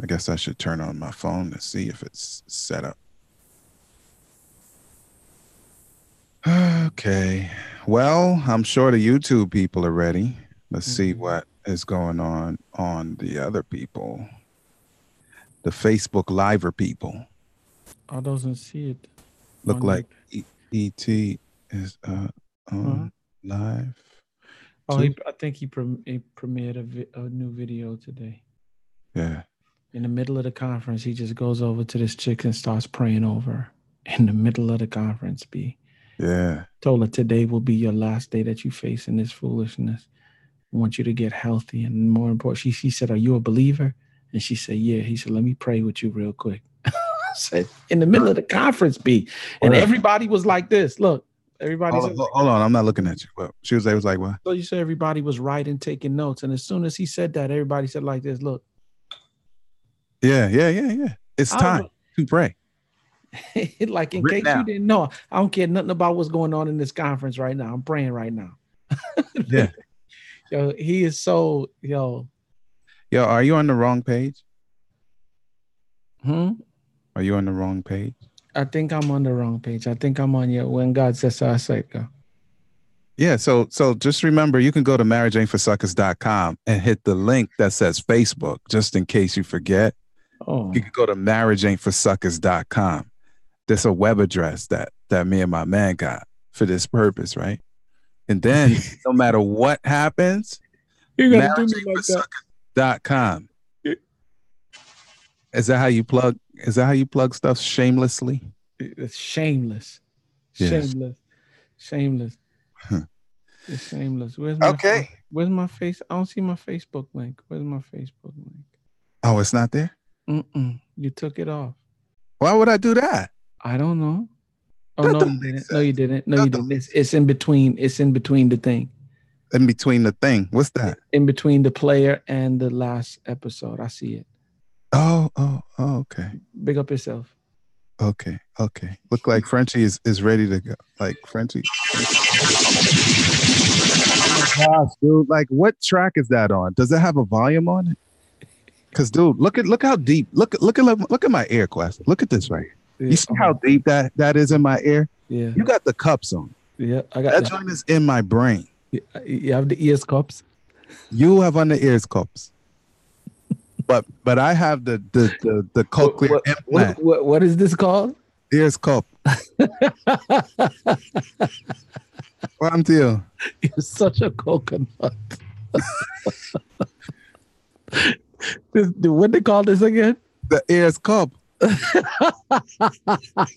I guess I should turn on my phone to see if it's set up. Okay. Well, I'm sure the YouTube people are ready. Let's see what is going on the other people. The Facebook Liver people. I doesn't see it Look on like your. ET is Huh? on live Oh, too. I think he premiered a new video today. Yeah. In the middle of the conference, he just goes over to this chick and starts praying over her. In the middle of the conference, B. Yeah. Told her today will be your last day that you face in this foolishness. I want you to get healthy. And more important, she said, are you a believer? And she said, yeah. He said, let me pray with you real quick. I said, in the middle of the conference, B. And Where? everybody was like this. Look, everybody said, Hold on. I'm not looking at you. Well, she was like, what? so you said everybody was writing, taking notes. And as soon as he said that, everybody said like this, look. Yeah. It's time to pray. Like, in Right case you now. didn't know, I don't care nothing about what's going on in this conference right now. I'm praying right now. Yeah. Yo, he is so, yo. Yo, are you on the wrong page? Hmm? Are you on the wrong page? I think I'm on the wrong page. I think I'm on your when God says so, I say go. Yeah, so just remember you can go to marriageaintforsuckers.com and hit the link that says Facebook, just in case you forget. Oh. You can go to marriageaintforsuckers.com. There's a web address that me and my man got for this purpose, right? And then no matter what happens, You gotta do me like that. marriageaintforsuckers.com. Is that how you plug stuff shamelessly? It's shameless. Yes. Shameless. Huh. It's shameless. Okay. Where's my face? I don't see my Facebook link. Where's my Facebook link? Oh, it's not there? You took it off. Why would I do that? I don't know. Oh, That no, don't you make didn't. sense. No, you didn't. No, you didn't. It's in between. It's in between the thing. In between the thing. What's that? In between the player and the last episode. I see it. Oh, okay. Big up yourself. Okay. Look like Frenchie is ready to go. Like Frenchie. Oh my gosh, dude. Like what track is that on? Does it have a volume on it? Cause dude, look how deep. Look at my ear, Quest. Look at this right here. Yeah. You see how deep that is in my ear? Yeah. You got the cups on. Yeah. I got That joint is in my brain. You have the ears cups. You have on the ears cups. But I have the cochlear implant. What is this called? Ears cup. What I'm to you? You're such a coconut. What they call this again? The ears cup.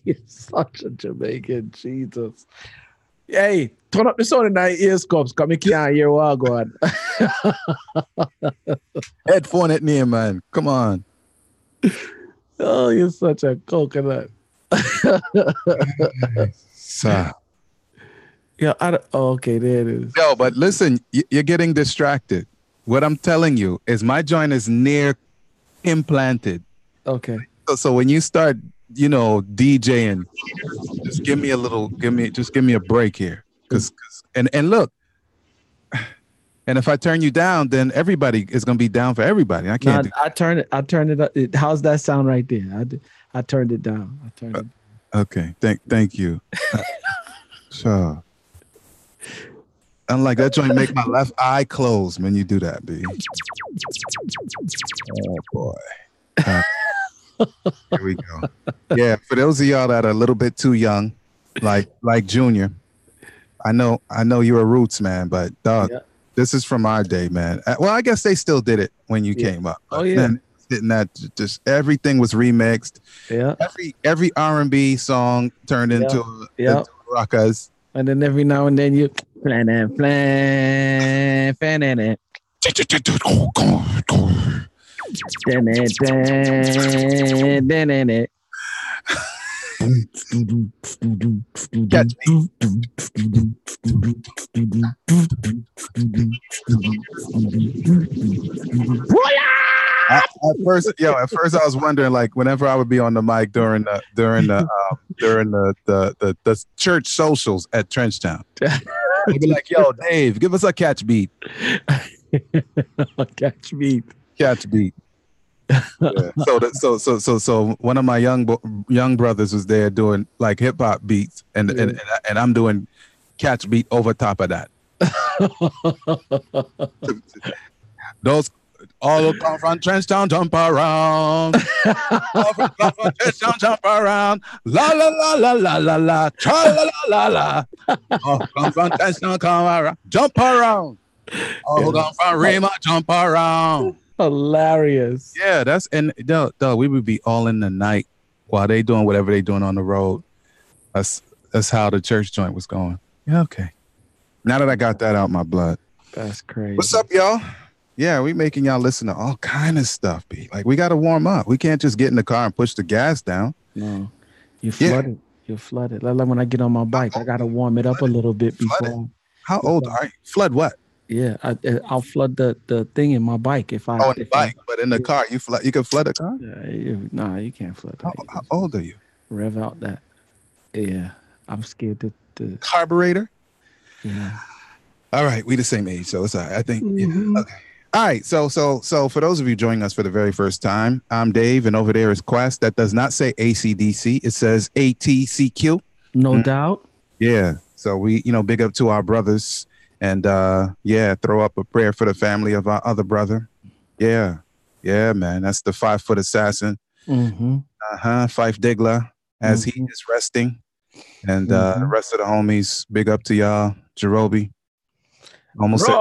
You're such a Jamaican, Jesus. Hey, turn up the sound in my ears cups. Come here, hear what going. Headphone at near, man. Come on. Oh, you're such a coconut. So. Yeah, okay, there it is. Yo, but listen, you're getting distracted. What I'm telling you is my joint is near implanted. Okay. So when you start, DJing, just give me a break here. Cause and look, and if I turn you down, then everybody is gonna be down for everybody. I can't. I turned it up. How's that sound right there? I turned it down. Okay. Thank you. Sure. Unlike that joint, make my left eye close when you do that, B. Oh boy. Here we go. Yeah, for those of y'all that are a little bit too young, like Junior, I know you're a Roots man, but dog, this is from our day, man. Well, I guess they still did it when you came up. Oh yeah. Then, didn't that just everything was remixed? Yeah. Every R&B song turned into rockers. And then every now and then you plan it. Catch me. At first I was wondering, like, whenever I would be on the mic during the church socials at Trenchtown, I'd be like, "Yo, Dave, give us a catch beat." Catch beat. Catch beat. Yeah. So one of my young brothers was there doing like hip hop beats, and I'm doing catch beat over top of that. Those all who come from Trenchtown jump around. All who come from Trenchtown jump around. La la la la la la la. Tra la la la la. All who come from Trenchtown come around. Jump around. All who come from Rima jump around. Hilarious. Yeah, that's and we would be all in the night while they doing whatever they doing on the road. That's how the church joint was going. Yeah, okay. Now that I got that out my blood. That's crazy. What's up, y'all? Yeah, we making y'all listen to all kind of stuff, B. Like we gotta warm up. We can't just get in the car and push the gas down. No. You flooded. Yeah. You're flooded. Like when I get on my bike, I gotta warm it up a little bit before. How old are you? Flood what? Yeah, I'll flood the thing in my bike if I. Oh, in the bike, but in the car, you can flood a car. Nah, you can't flood. How old are you? Rev out that. Yeah, I'm scared to. Carburetor. Yeah. All right, we the same age, so it's all right. I think. Yeah. Okay. All right, so for those of you joining us for the very first time, I'm Dave, and over there is Quest. That does not say ACDC; it says ATCQ. No doubt. Yeah. So we, big up to our brothers. And throw up a prayer for the family of our other brother. Yeah, man. That's the 5-foot assassin. Fife Digler, as he is resting. And the rest of the homies, big up to y'all. Jerobi. Almost said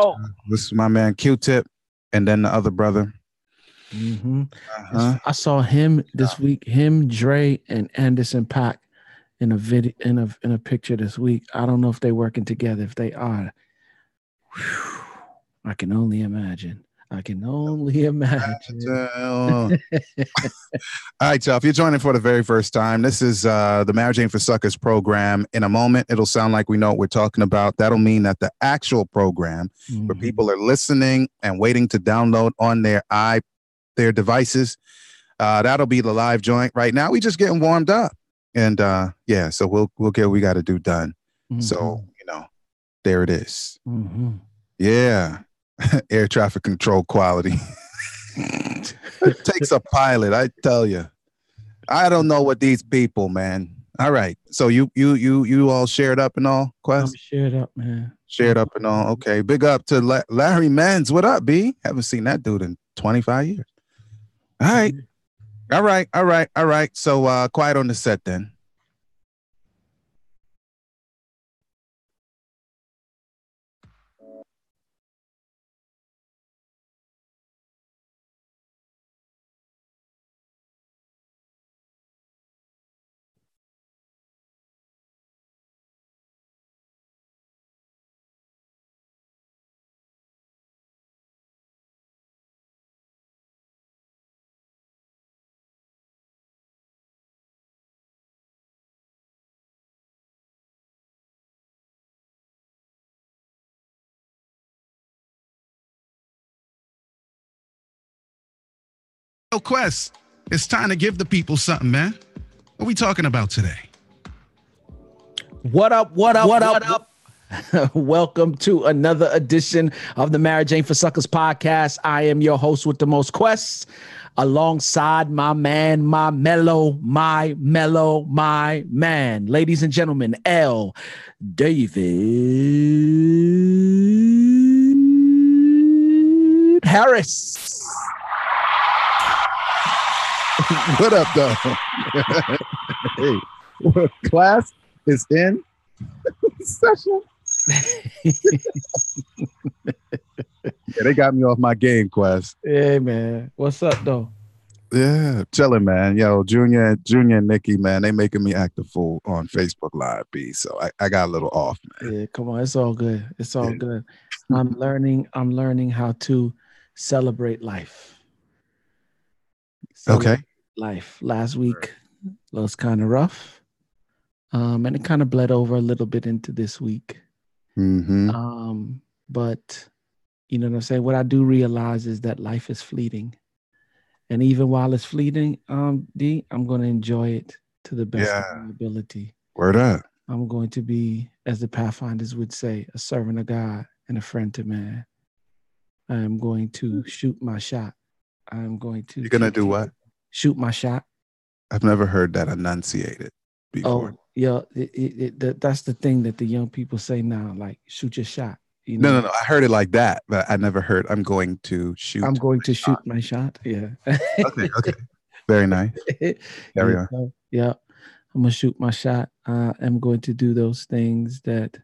this is my man Q-Tip. And then the other brother. I saw him this week, him, Dre, and Anderson .Paak in a video in a picture this week. I don't know if they're working together. If they are. Whew, I can only imagine. All right, y'all. If you're joining for the very first time, this is the Marriage Ain't for Suckers program. In a moment, it'll sound like we know what we're talking about. That'll mean that the actual program, where people are listening and waiting to download on their devices, that'll be the live joint. Right now, we just getting warmed up, and so we'll get what we got to do done. So there it is. Yeah. Air traffic control quality. It takes a pilot, I tell you. I don't know what these people, man. All right. So you all shared up and all, Quest? I'm shared up, man. Shared up and all. Okay. Big up to Larry Mans. What up, B? Haven't seen that dude in 25 years. All right. All right. So quiet on the set then. Quest, it's time to give the people something, man. What are we talking about today? What up? Welcome to another edition of the Marriage Ain't for Suckers podcast. I am your host with the most, Quest, alongside my man, my man. Ladies and gentlemen, L. David Harris. What up, though? Hey, class is in session. Yeah, they got me off my game, Quest. Hey, man. What's up, though? Yeah, chilling, man. Yo, Junior and Nikki, man, they making me act a fool on Facebook Live, B. So I got a little off, man. Yeah, come on. It's all good. It's all good. I'm learning how to celebrate life. Okay. Life. Last week was kind of rough. And it kind of bled over a little bit into this week. But you know what I'm saying? What I do realize is that life is fleeting. And even while it's fleeting, D, I'm going to enjoy it to the best of my ability. Word up. I'm going to be, as the Pathfinders would say, a servant of God and a friend to man. I am going to shoot my shot. I'm going to. You're gonna do what? Shoot my shot. I've never heard that enunciated before. Oh, yeah. That's the thing that the young people say now. Like, shoot your shot. You know. No. I heard it like that, but I never heard I'm going to shoot. I'm going to shoot my shot. Yeah. Okay. Very nice. Carry on. Yeah. I'm gonna shoot my shot. I'm going to do those things that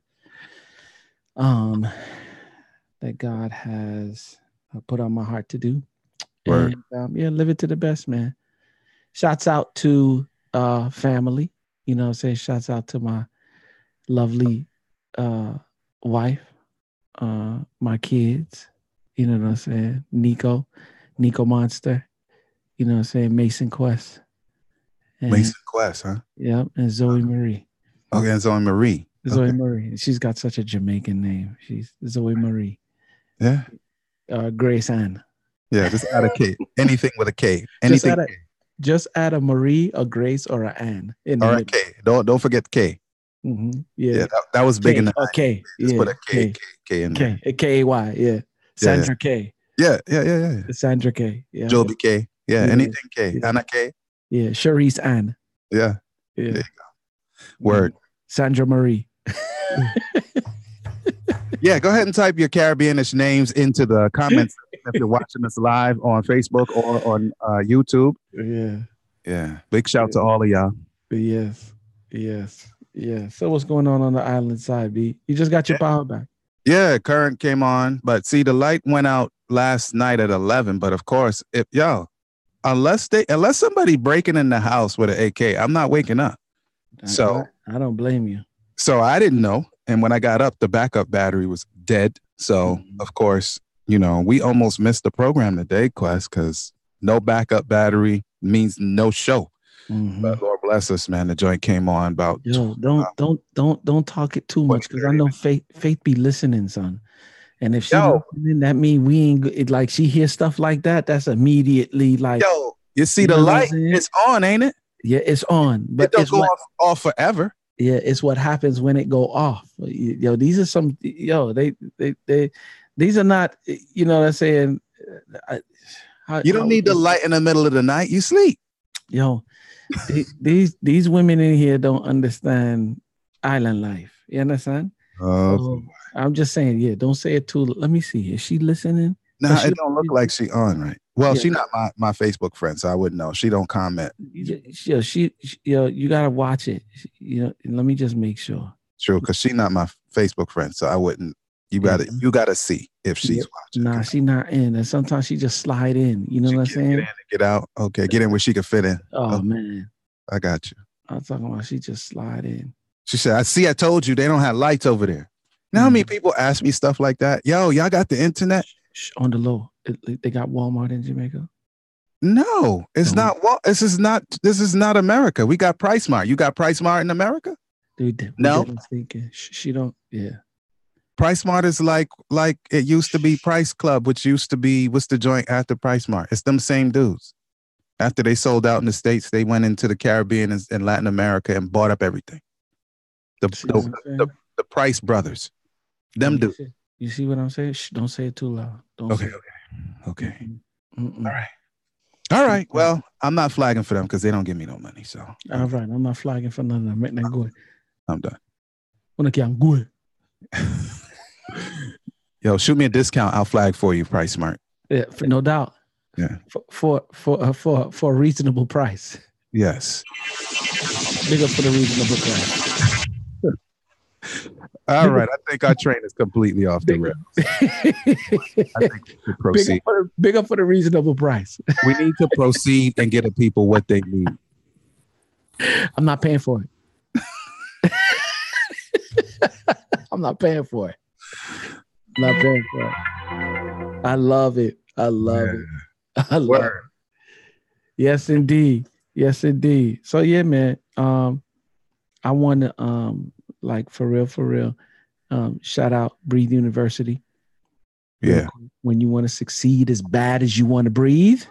that God has put on my heart to do. Word. And live it to the best, man. Shouts out to family. You know what I'm saying? Shouts out to my lovely wife, my kids. You know what I'm saying? Nico Monster. You know what I'm saying? Mason Quest. Mason Quest, huh? Yep, and Zoe Marie. Okay, and Zoe Marie. Zoe Marie. She's got such a Jamaican name. She's Zoe Marie. Yeah. Grace Ann. Yeah, just add a K. Anything with a K. Anything. Just add a Marie, a Grace, or a Ann. Or a K. Don't forget K. Mm-hmm. Yeah, that was big enough. Okay. Just put a K in there. K-A-Y. Yeah. Sandra K. Yeah. Sandra K. Yeah. Joby K. Yeah. Anything K. Anna K. Yeah. Charisse Ann. Yeah. Yeah. There you go. Word. Sandra Marie. Yeah, go ahead and type your Caribbeanish names into the comments if you're watching us live on Facebook or on YouTube. Yeah. Big shout to all of y'all. Yes. So what's going on the island side, B? You just got your power back. Yeah, current came on, but see, the light went out last night at 11. But of course, unless somebody breaking in the house with an AK, I'm not waking up. So I don't blame you. So I didn't know. And when I got up, the backup battery was dead. So of course, we almost missed the program today, Quest, because no backup battery means no show. Mm-hmm. But Lord bless us, man. The joint came on about. Don't talk it too much, because I know Faith be listening, son. And if she listening, that mean we ain't like she hears stuff like that. That's immediately like. Yo, you see the light? It's on, ain't it? Yeah, it's on, but it don't go off forever. Yeah, it's what happens when it go off. These are some. These are not. You know what I'm saying? You don't need the light in the middle of the night. You sleep. These women in here don't understand island life. You understand? So I'm just saying. Yeah, don't say it too. Let me see. Is she listening? No, it don't look like she on, right? Well, she's not my Facebook friend, so I wouldn't know. She don't comment. You gotta watch it. Let me just make sure. True, because she's not my Facebook friend, so I wouldn't. You gotta see if she's watching. Nah, she's not in, and sometimes she just slide in. You know what I'm saying? Get in and get out. Okay, get in where she can fit in. Oh man, I got you. I'm talking about she just slide in. She said, I told you they don't have lights over there. Now, how many people ask me stuff like that? Yo, y'all got the internet? On the low. They got Walmart in Jamaica? No, it's not. This is not America. We got Price Mart. You got Price Mart in America? Dude, no. She don't. Yeah. Price Mart is like it used to be Price Club, which used to be, what's the joint after Price Mart? It's them same dudes. After they sold out in the States, they went into the Caribbean and Latin America and bought up everything. The Price brothers. Them dudes. You see what I'm saying? Don't say it too loud. Okay. All right. Well, I'm not flagging for them because they don't give me no money. So. All right. I'm not flagging for none of them. I'm done. I'm good. Yo, shoot me a discount. I'll flag for you, Price Smart. Yeah, no doubt. Yeah. For a reasonable price. Yes. Big up for the reasonable price. All right, I think our train is completely off the rails. I think we should proceed. Big up for the reasonable price. We need to proceed and get the people what they need. I'm not paying for it. I'm not paying for it. I love it. I love it. Yes, indeed. So yeah, man. I want to like for real, shout out Breathe University. Yeah. When you want to succeed as bad as you want to breathe,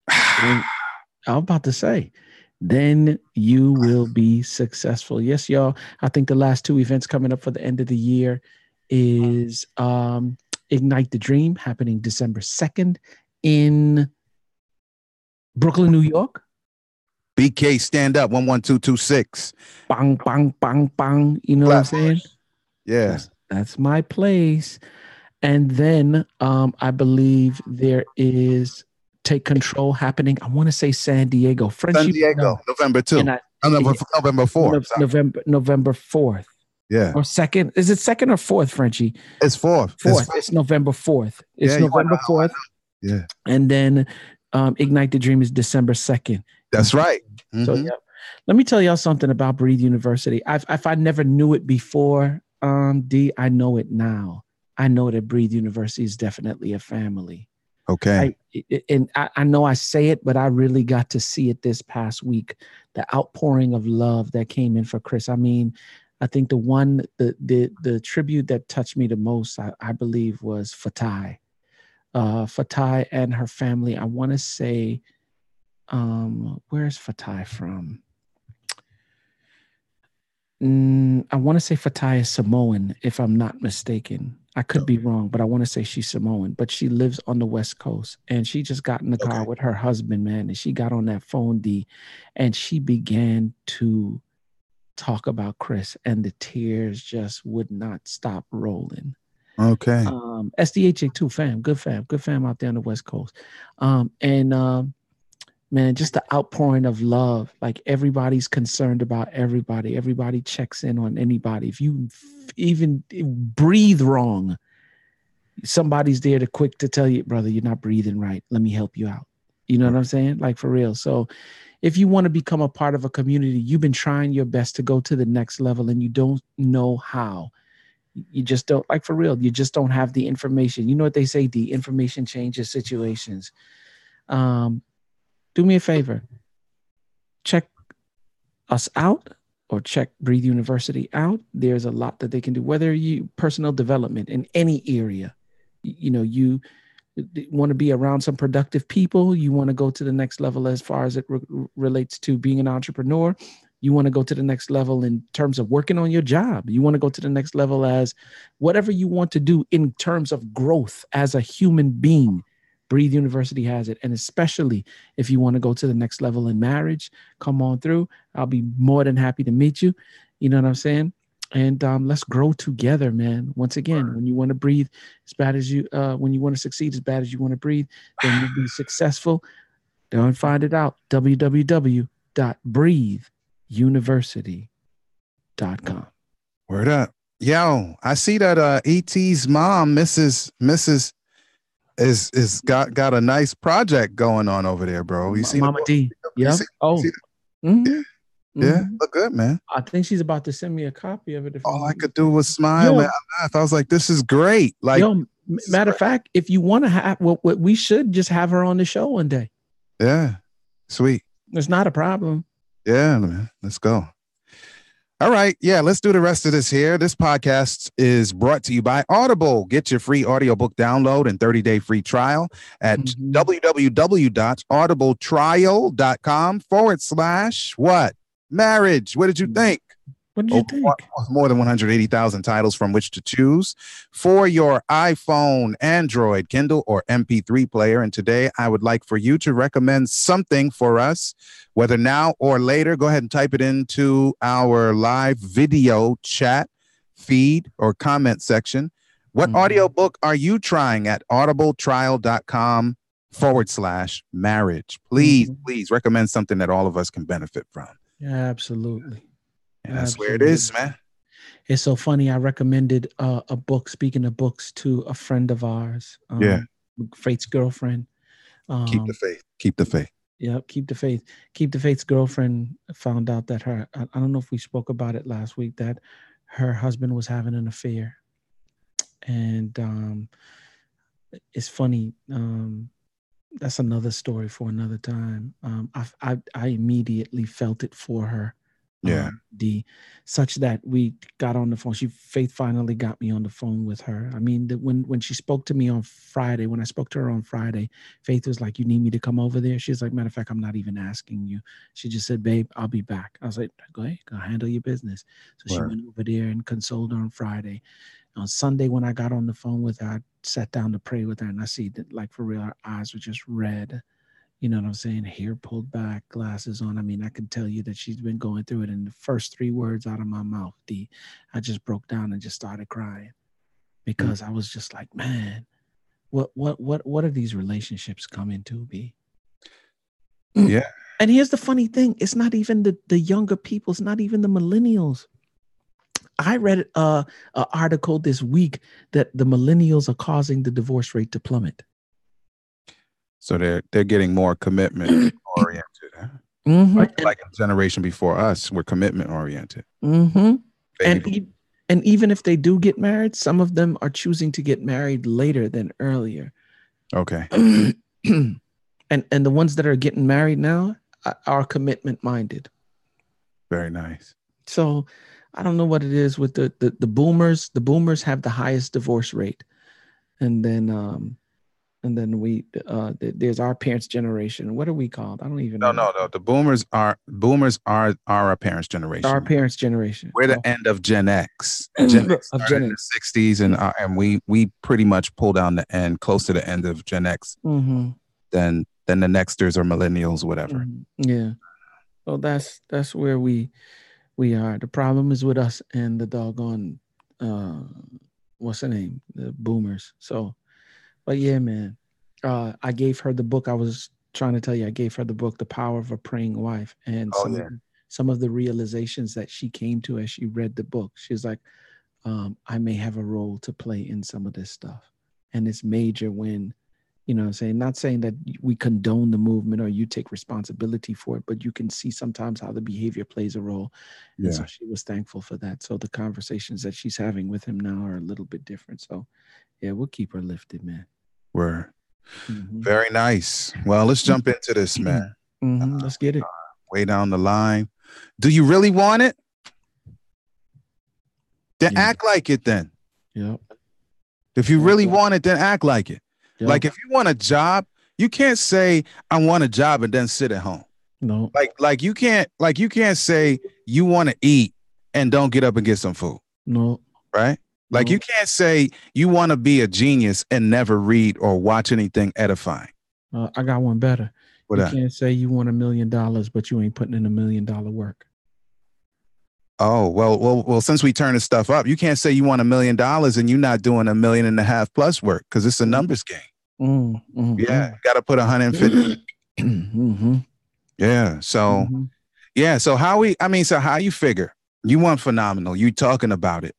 I'm about to say, then you will be successful. Yes, y'all. I think the last two events coming up for the end of the year is Ignite the Dream happening December 2nd in Brooklyn, New York. BK, stand up, 11226. Bang, bang, bang, bang. You know what I'm saying? Yeah. That's my place. And then I believe there is Take Control happening. I want to say San Diego. San Diego, November 2. November 4. November 4th. Yeah. Or 2nd. Is it 2nd or 4th, Frenchie? It's 4th. It's November 4th. It's November 4th. Yeah. And then Ignite the Dream is December 2nd. That's right. Mm-hmm. So, yeah. Let me tell y'all something about Breathe University. If I never knew it before, D, I know it now. I know that Breathe University is definitely a family. Okay. I know I say it, but I really got to see it this past week. The outpouring of love that came in for Chris. I mean, I think the tribute that touched me the most, I believe, was Fatai. Fatai and her family. I want to say, where's Fatai from? I want to say Fatai is Samoan, if I'm not mistaken. I could be wrong, but I want to say she's Samoan. But she lives on the West Coast, and she just got in the car with her husband, man, and she got on that phone, D, and she began to talk about Chris, and the tears just would not stop rolling. Okay. SDHA2 fam, good fam out there on the West Coast. Man, just the outpouring of love. Like everybody's concerned about everybody. Everybody checks in on anybody. If you even breathe wrong, somebody's there to quick to tell you, brother, you're not breathing right. Let me help you out. You know what I'm saying? Like for real. So if you want to become a part of a community, you've been trying your best to go to the next level and you don't know how. You just don't, like for real, you just don't have the information. You know what they say, the information changes situations. Do me a favor, check us out or check Breathe University out. There's a lot that they can do, whether you personal development in any area. You know, you want to be around some productive people. You want to go to the next level as far as it relates to being an entrepreneur. You want to go to the next level in terms of working on your job. You want to go to the next level as whatever you want to do in terms of growth as a human being. Breathe University has it. And especially if you want to go to the next level in marriage, come on through. I'll be more than happy to meet you. You know what I'm saying? And let's grow together, man. Once again, when you want to breathe as bad as you, when you want to succeed as bad as you want to breathe, then you'll be successful. Don't find it out. www.breatheuniversity.com. Word up. Yo, I see that ET's mom, Mrs. is got a nice project going on over there, bro. You see Mama D. Yeah. Yeah, look good, man. I think she's about to send me a copy of it. All I could do was smile and laugh. I was like, this is great. Like, matter of fact, if you want to have, we should just have her on the show one day. Yeah, sweet. It's not a problem. Yeah, man. Let's go. All right. Yeah, let's do the rest of this here. This podcast is brought to you by Audible. Get your free audiobook download and 30-day free trial at www.audibletrial.com/what? Marriage. What did you think? What did you think? More than 180,000 titles from which to choose for your iPhone, Android, Kindle, or MP3 player. And today I would like for you to recommend something for us, whether now or later. Go ahead and type it into our live video chat feed or comment section. What audiobook are you trying at audibletrial.com/marriage? Please recommend something that all of us can benefit from. Yeah, absolutely. And that's where it is, man. It's so funny. I recommended a book, speaking of books, to a friend of ours. Faith's girlfriend. Keep the faith. Keep the faith. Yeah, keep the faith. Keep the faith's girlfriend found out that I don't know if we spoke about it last week, that her husband was having an affair. And it's funny. That's another story for another time. I immediately felt it for her. Such that we got on the phone. Faith finally got me on the phone with her. I mean, when she spoke to me on Friday, when I spoke to her on Friday, Faith was like, "You need me to come over there?" She's like, "Matter of fact, I'm not even asking you." She just said, "Babe, I'll be back." I was like, "Go ahead, go handle your business." So she went over there and consoled her on Friday. On Sunday, when I got on the phone with her, I sat down to pray with her, and I see that, like, for real, her eyes were just red. You know what I'm saying? Hair pulled back, glasses on. I mean, I can tell you that she's been going through it. And the first 3 words out of my mouth, I just broke down and just started crying, because I was just like, man, what are these relationships coming to be? Yeah. And here's the funny thing. It's not even the younger people. It's not even the millennials. I read an article this week that the millennials are causing the divorce rate to plummet. So they're getting more commitment oriented. Huh? Mm-hmm. Like a generation before us, we're commitment oriented. Mm-hmm. And even if they do get married, some of them are choosing to get married later than earlier. Okay. And the ones that are getting married now are commitment minded. Very nice. So I don't know what it is with the boomers. The boomers have the highest divorce rate, and then there's our parents' generation. What are we called? I don't even know. No. The boomers are our parents' generation. Our parents' generation. We're the end of Gen X. Gen X started in the 60s, and we pretty much pull down the end, close to the end of Gen X. Mm-hmm. Then the nexters or millennials, whatever. Mm-hmm. Yeah. Well, that's where we are. The problem is with us and the doggone what's the name? The boomers. So, but yeah, man. I gave her the book. I was trying to tell you, I gave her the book, The Power of a Praying Wife, and some of the realizations that she came to as she read the book. She's like, I may have a role to play in some of this stuff. And it's major when, you know what I'm saying, not saying that we condone the movement or you take responsibility for it, but you can see sometimes how the behavior plays a role. Yeah. And so she was thankful for that. So the conversations that she's having with him now are a little bit different. So yeah, we'll keep her lifted, man. Word. Very nice. Well, let's jump into this, man. Let's get it. Way down the line. Do you really want it? Then act like it then. Yep. If you really want it, then act like it. Yep. Like if you want a job, you can't say I want a job and then sit at home. No. Like you can't say you want to eat and don't get up and get some food. No. Right? Like you can't say you want to be a genius and never read or watch anything edifying. I got one better. What you that? Can't say you want $1 million, but you ain't putting in $1 million work. Oh, well, since we turn this stuff up, you can't say you want $1 million and you're not doing $1.5 million plus work because it's a numbers game. Yeah, got to put 150. Yeah. So, So how you figure you want phenomenal? You talking about it?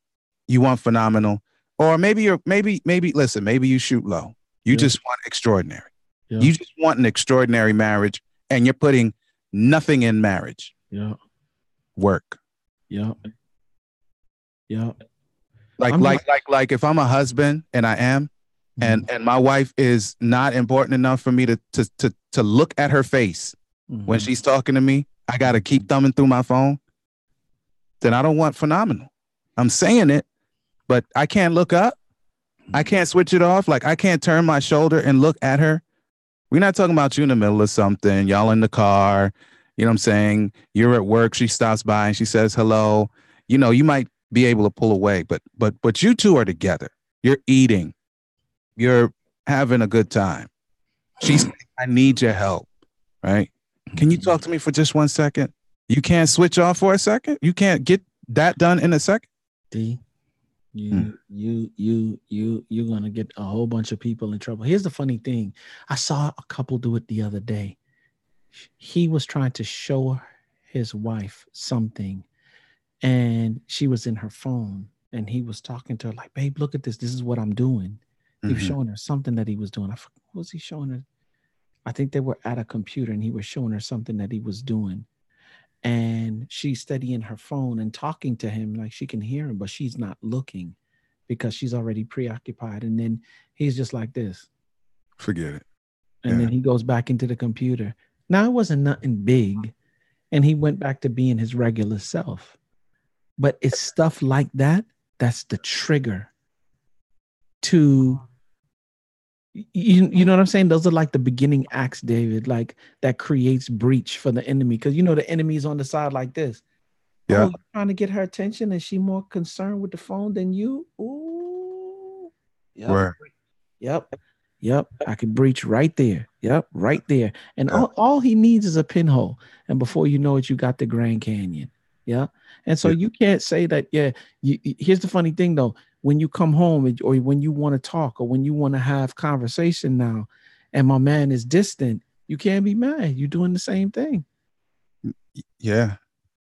You want phenomenal, or maybe listen, maybe you shoot low. You just want extraordinary. Yeah. You just want an extraordinary marriage, and you're putting nothing in marriage. Yeah. Work. Yeah. Yeah. Like if I'm a husband and I am, and my wife is not important enough for me to look at her face when she's talking to me, I got to keep thumbing through my phone. Then I don't want phenomenal. I'm saying it, but I can't look up. I can't switch it off. Like I can't turn my shoulder and look at her. We're not talking about you in the middle of something. Y'all in the car. You know what I'm saying? You're at work. She stops by and she says hello. You know, you might be able to pull away, but you two are together. You're eating. You're having a good time. She's saying, I need your help. Right? Can you talk to me for just 1 second? You can't switch off for a second? You can't get that done in a second? You're gonna get a whole bunch of people in trouble. Here's the funny thing. I saw a couple do it the other day. He was trying to show his wife something, and she was in her phone, and he was talking to her like, babe, look at this. This is what I'm doing. He was showing her something that he was doing. I forgot, what was he showing her? I think they were at a computer, and he was showing her something that he was doing. And she's studying her phone and talking to him like she can hear him, but she's not looking because she's already preoccupied. And then he's just like this. Forget it. And then he goes back into the computer. Now, it wasn't nothing big. And he went back to being his regular self. But it's stuff like that that's the trigger to... You know what I'm saying? Those are like the beginning acts, David, like that creates breach for the enemy. Because, you know, the enemy's on the side like this. Yeah. Oh, you're trying to get her attention and she more concerned with the phone than you. Ooh. Yep. Where? Yep. Yep. I can breach right there. Yep. Right there. And all he needs is a pinhole. And before you know it, you got the Grand Canyon. Yeah. And so you can't say that. Yeah. Here's the funny thing though. When you come home or when you want to talk or when you want to have conversation now, and my man is distant, you can't be mad. You're doing the same thing. Yeah.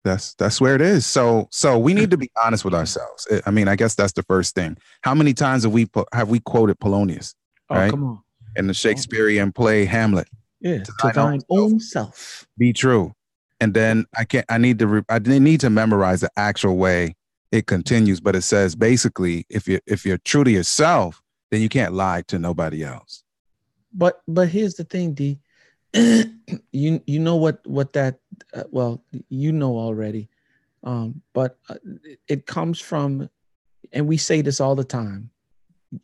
That's where it is. So we need to be honest with ourselves. I mean, I guess that's the first thing. How many times have we quoted Polonius, Oh, right? come on. In the Shakespearean play Hamlet. Yeah, to thine own self. Be true. And then I need to memorize the actual way it continues, but it says basically if you're true to yourself, then you can't lie to nobody else. But here's the thing, D. you know what that well, you know already. But it comes from, and we say this all the time,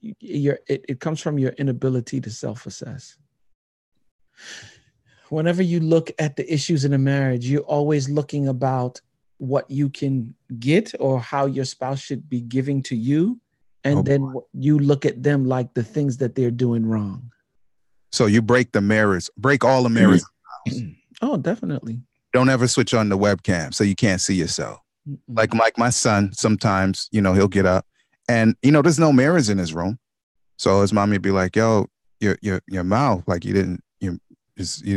it comes from your inability to self-assess. Whenever you look at the issues in a marriage, you're always looking about what you can get or how your spouse should be giving to you. And then you look at them like the things that they're doing wrong. So you break all the mirrors. Oh, definitely. Don't ever switch on the webcam so you can't see yourself. Like my son, sometimes, he'll get up and, there's no mirrors in his room. So his mommy would be like, yo, your mouth, like you didn't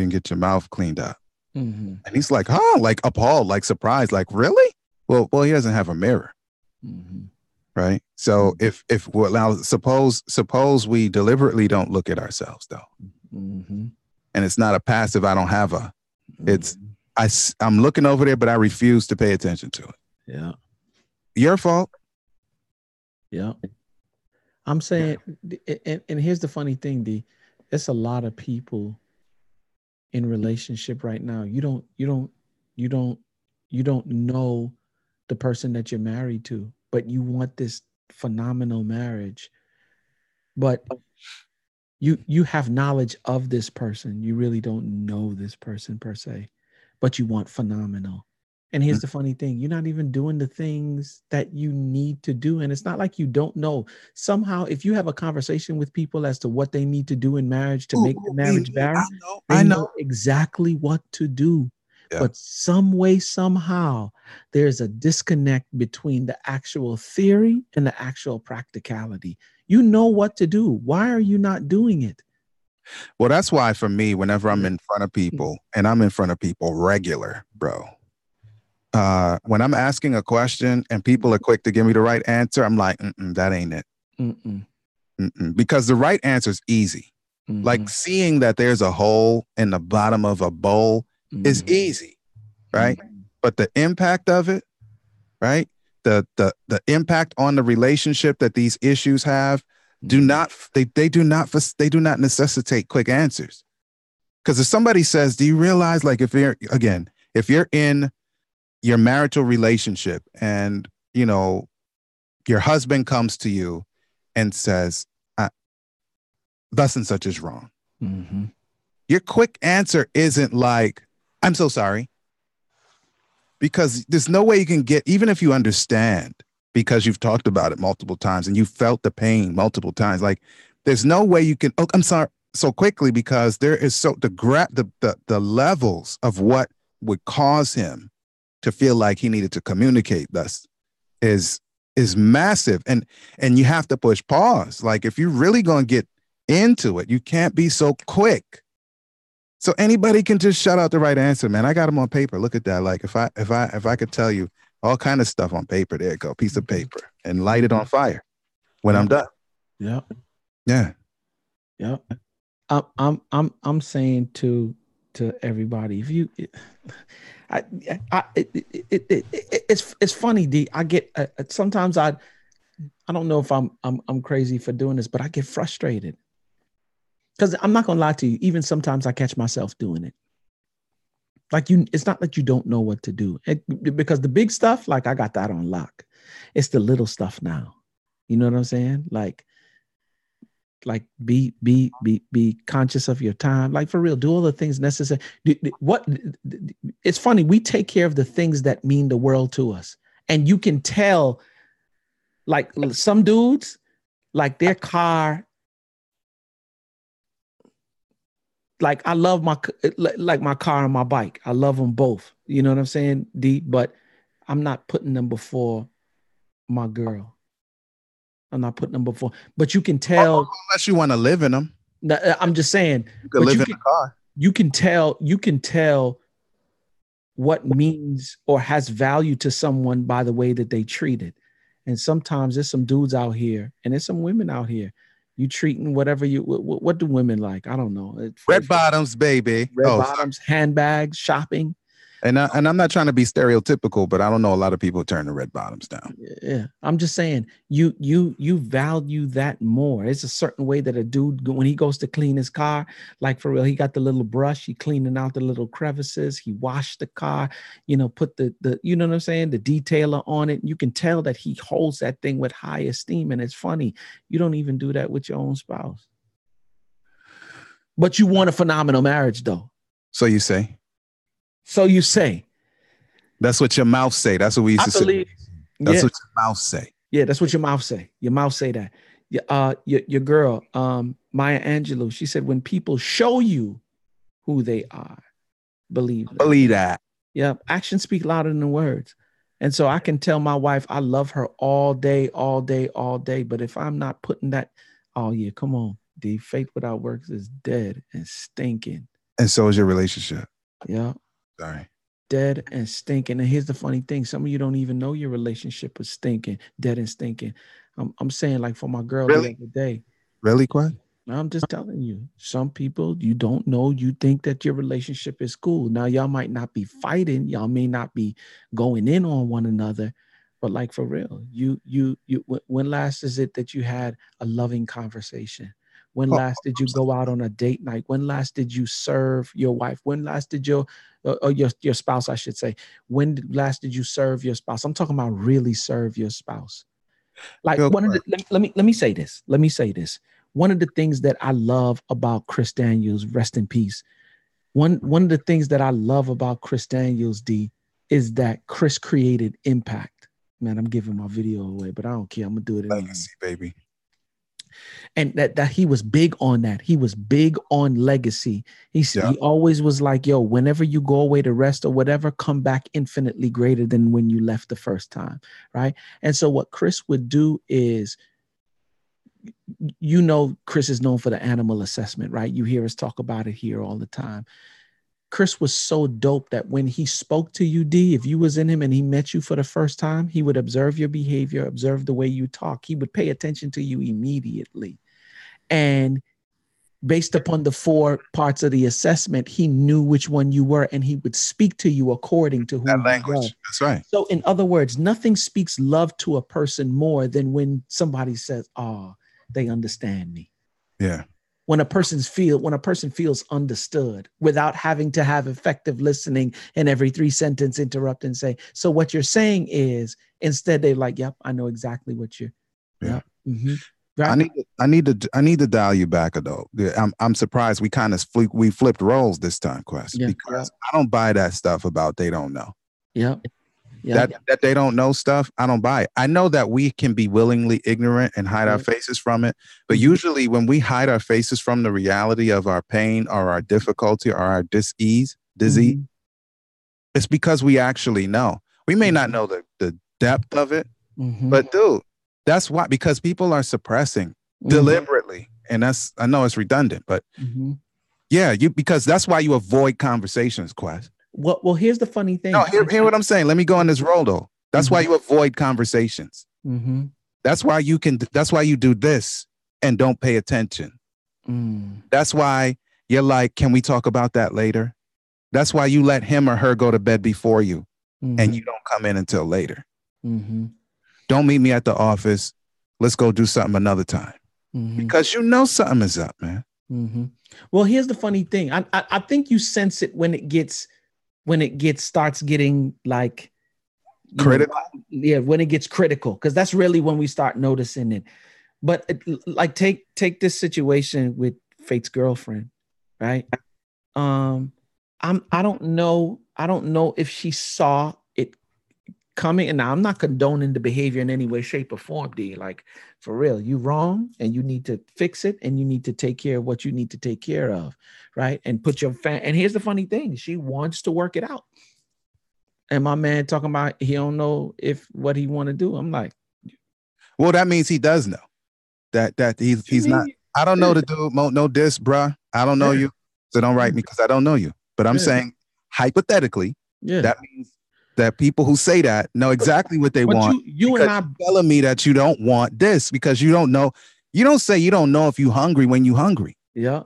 get your mouth cleaned up. And he's like, huh? Like appalled, like surprised, like really? Well, he doesn't have a mirror. Right. So suppose we deliberately don't look at ourselves though. And it's not a passive. I don't have I'm looking over there, but I refuse to pay attention to it. Yeah. Your fault. Yeah. I'm saying, and here's the funny thing, D. It's a lot of people in relationship right now. You don't know the person that you're married to, but you want this phenomenal marriage. But you have knowledge of this person. You really don't know this person per se, but you want phenomenal. And here's the funny thing. You're not even doing the things that you need to do. And it's not like you don't know. Somehow, if you have a conversation with people as to what they need to do in marriage to make the marriage better, they know exactly what to do. Yeah. But some way, somehow, there's a disconnect between the actual theory and the actual practicality. You know what to do. Why are you not doing it? Well, that's why for me, whenever I'm in front of people, and I'm in front of people regular, bro, when I'm asking a question and people are quick to give me the right answer, I'm like, that ain't it. Because the right answer is easy. Like seeing that there's a hole in the bottom of a bowl is easy, right? But the impact of it, right? The impact on the relationship that these issues have do not necessitate quick answers. Because if somebody says, do you realize, like, if you're in your marital relationship and, your husband comes to you and says, thus and such is wrong. Your quick answer isn't like, I'm so sorry. Because there's no way you can get, even if you understand, because you've talked about it multiple times and you felt the pain multiple times, like there's no way you can, I'm sorry, so quickly, because there is the levels of what would cause him to feel like he needed to communicate thus is massive. And you have to push pause. Like if you're really going to get into it, you can't be so quick. So anybody can just shout out the right answer, man. I got them on paper. Look at that. Like if I could tell you all kind of stuff on paper, there you go, piece of paper, and light it on fire when I'm done. Yeah. Yeah. Yeah. I'm saying to everybody, if you, it's funny, D. I get sometimes I don't know if I'm crazy for doing this, but I get frustrated. Because I'm not gonna lie to you, even sometimes I catch myself doing it. Like it's not that you don't know what to do. Because the big stuff, like I got that on lock. It's the little stuff now. You know what I'm saying? Like be conscious of your time. Like for real, do all the things necessary. It's funny, we take care of the things that mean the world to us. And you can tell, like some dudes, Like their car, like I love my car and my bike. I love them both. You know what I'm saying, D? But I'm not putting them before my girl. I'm not putting them before. But you can tell. Unless you want to live in them. I'm just saying. You can live in a car. You can tell what means or has value to someone by the way that they treat it. And sometimes there's some dudes out here and there's some women out here. You treating whatever what do women like? I don't know. Red bottoms, baby. Red bottoms, handbags, shopping. And I'm not trying to be stereotypical, but I don't know a lot of people turn the red bottoms down. Yeah, I'm just saying you value that more. It's a certain way that a dude, when he goes to clean his car, like for real, he got the little brush, he cleaning out the little crevices, he washed the car, put the you know what I'm saying, the detailer on it. You can tell that he holds that thing with high esteem, and it's funny. You don't even do that with your own spouse, but you want a phenomenal marriage, though. So you say. So you say. That's what your mouth say. That's what we used to say. That's what your mouth say. Yeah, that's what your mouth say. Your mouth say that. Your girl, Maya Angelou, she said, when people show you who they are, believe that. Yeah, actions speak louder than words. And so I can tell my wife I love her all day, all day, all day. But if I'm not putting that, oh yeah, come on. The faith without works is dead and stinking. And so is your relationship. Yeah. Sorry. Dead and stinking. And here's the funny thing. Some of you don't even know your relationship is stinking, dead and stinking. I'm saying, like, for my girl the other day. Really, Quad? I'm just telling you, some people you don't know, you think that your relationship is cool. Now, y'all might not be fighting. Y'all may not be going in on one another. But like, for real, when last is it that you had a loving conversation? When last did you go out on a date night? When last did you serve your wife? When last did your spouse, I should say, last did you serve your spouse? I'm talking about really serve your spouse. Like let me say this. Let me say this. One of the things that I love about Chris Daniels, rest in peace. One of the things that I love about Chris Daniels, D, is that Chris created impact. Man, I'm giving my video away, but I don't care. I'm gonna do it anyway. Legacy, baby. And that he was big on that. He was big on legacy. He always was like, yo, whenever you go away to rest or whatever, come back infinitely greater than when you left the first time, right? And so what Chris would do is, Chris is known for the animal assessment, right? You hear us talk about it here all the time. Chris was so dope that when he spoke to you, D, if you was in him and he met you for the first time, he would observe your behavior, observe the way you talk. He would pay attention to you immediately. And based upon the 4 parts of the assessment, he knew which one you were, and he would speak to you according to who that you language. were. That's right. So in other words, nothing speaks love to a person more than when somebody says, oh, they understand me. Yeah. When a person feels understood without having to have effective listening and every 3 sentences interrupt and say, so what you're saying is, instead they're like, yep, I know exactly what you're. Yeah. Mm-hmm. Right? I need to dial you back though. I'm surprised we kind of flipped roles this time, Quest, because I don't buy that stuff about they don't know. Yeah. That they don't know stuff, I don't buy it. I know that we can be willingly ignorant and hide our faces from it, but usually when we hide our faces from the reality of our pain or our difficulty or our disease, it's because we actually know. We may not know the depth of it, but dude, that's why, because people are suppressing deliberately, and I know it's redundant, but because that's why you avoid conversations, Quest. Well, here's the funny thing. No, hear what I'm saying. Let me go on this roll though. That's why you avoid conversations. That's why you do this and don't pay attention. That's why you're like, can we talk about that later? That's why you let him or her go to bed before you and you don't come in until later. Don't meet me at the office. Let's go do something another time. Because you know something is up, man. Well, here's the funny thing. I think you sense it when it starts getting like critical. When it gets critical, because that's really when we start noticing it. But like take this situation with Faith's girlfriend, right? I don't know if she saw it coming, and now I'm not condoning the behavior in any way, shape, or form, D. Like, for real, you wrong, and you need to fix it, and you need to take care of what you need to take care of, right? And put your and here's the funny thing, she wants to work it out. And my man talking about he don't know if what he want to do. I'm like, well, that means he does know that he's not. I don't know the dude. No diss, bruh. I don't know you, so don't write me because I don't know you. But I'm saying hypothetically, that means that people who say that know exactly what they want. You and I telling me that you don't want this because you don't know. You don't say you don't know if you hungry when you hungry. Yeah.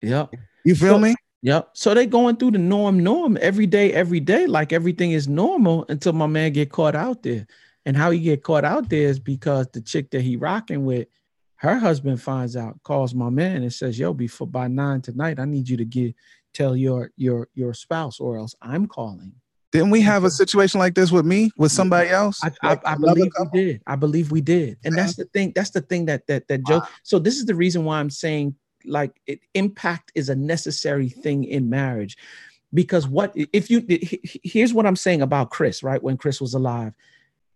You feel me? Yep. So they going through the norm every day, like everything is normal until my man get caught out there. And how he get caught out there is because the chick that he rocking with, her husband finds out, calls my man and says, yo, by 9 tonight, I need you to tell your spouse or else I'm calling. Didn't we have a situation like this with somebody else? I believe we did. I believe we did. And that's the thing. That's the thing that Joe. So this is the reason why I'm saying like impact is a necessary thing in marriage, because here's what I'm saying about Chris, right? When Chris was alive,